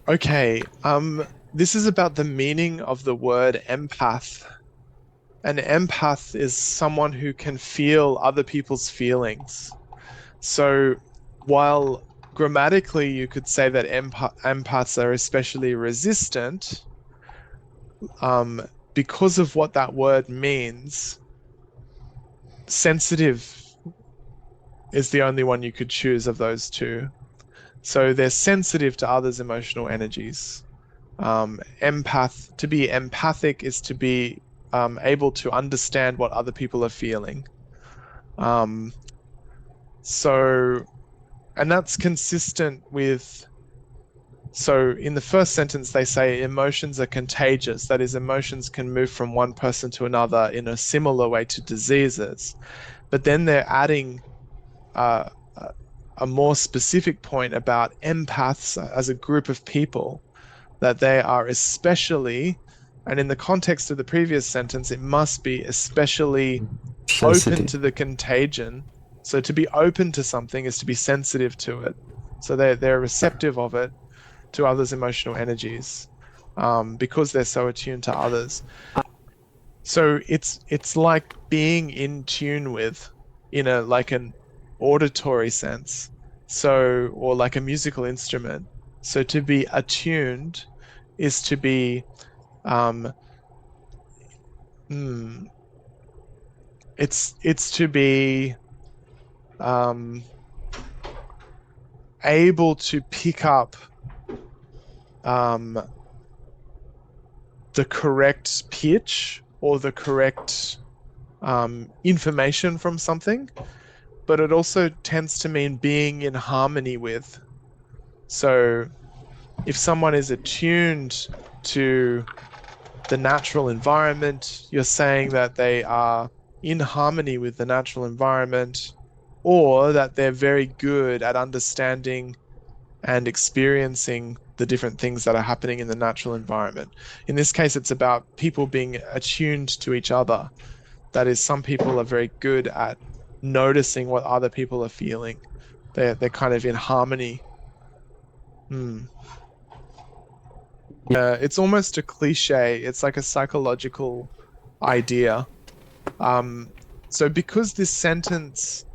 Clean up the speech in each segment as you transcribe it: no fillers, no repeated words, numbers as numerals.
Okay, this is about the meaning of the word empath. An empath is someone who can feel other people's feelings. So while grammatically you could say that empaths are especially resistant, um, because of what that word means, sensitive is the only one you could choose of those two. So they're sensitive to others' emotional energies. To be empathic is to be able to understand what other people are feeling. Um, so, and that's consistent with, so in the first sentence, they say emotions are contagious. That is, emotions can move from one person to another in a similar way to diseases. But then they're adding uh, a a more specific point about empaths as a group of people, that they are especially, and in the context of the previous sentence, it must be especially open Sensitive. to the contagion. So to be open to something is to be sensitive to it. So they're receptive of it, to others' emotional energies, because they're so attuned to others. So it's like being in tune with, in a like an auditory sense. So, or like a musical instrument. So to be attuned is to be um hmm, it's to be um able to pick up um the correct pitch or the correct information from something, but it also tends to mean being in harmony with. So if someone is attuned to the natural environment, you're saying that they are in harmony with the natural environment, or that they're very good at understanding and experiencing the different things that are happening in the natural environment. In this case, it's about people being attuned to each other. That is, some people are very good at noticing what other people are feeling. They're kind of in harmony. Hmm. It's almost a cliche. It's like a psychological idea. Um, so because this sentence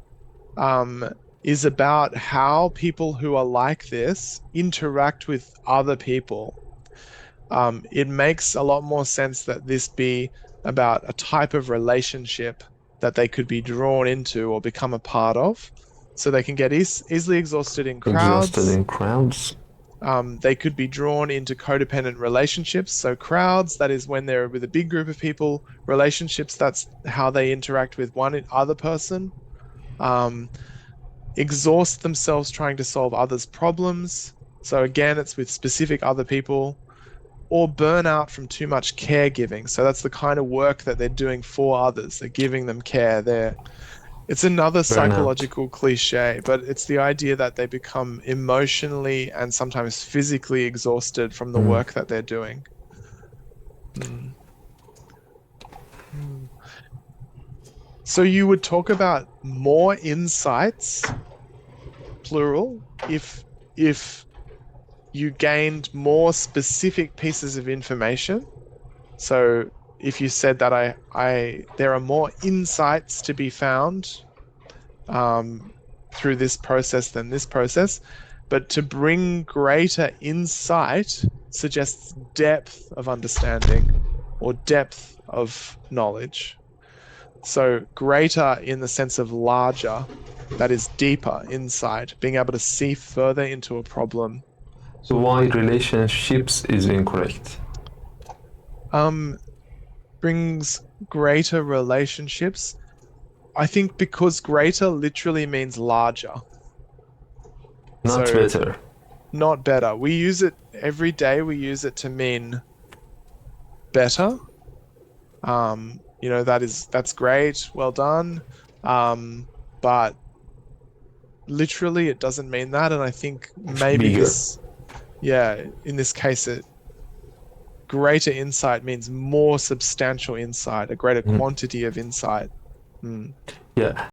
um, is about how people who are like this interact with other people, it makes a lot more sense that this be about a type of relationship that they could be drawn into or become a part of. So they can get easily exhausted in Exhausted crowds. in crowds. They could be drawn into codependent relationships. So crowds, that is when they're with a big group of people. Relationships, that's how they interact with one other person. Um, Exhaust themselves trying to solve others' problems. So again, it's with specific other people, or burn out from too much caregiving. So that's the kind of work that they're doing for others. They're giving them care. It's another Burnout. psychological cliche, but it's the idea that they become emotionally and sometimes physically exhausted from the Mm. work that they're doing. Mm. Mm. So you would talk about more insights, plural, if you gained more specific pieces of information. So if you said that there are more insights to be found um, through this process than this process, but to bring greater insight suggests depth of understanding or depth of knowledge. So greater in the sense of larger, that is deeper insight, being able to see further into a problem. So why relationships is incorrect? Um, Brings greater relationships. I think because greater literally means larger. Not So better. not better. We use it every day. We use it to mean better. That's great. Well done. But literally it doesn't mean that. And I think It's maybe bigger. this, yeah, in this case, greater insight means more substantial insight, a greater Mm. quantity of insight. Hmm. Yeah.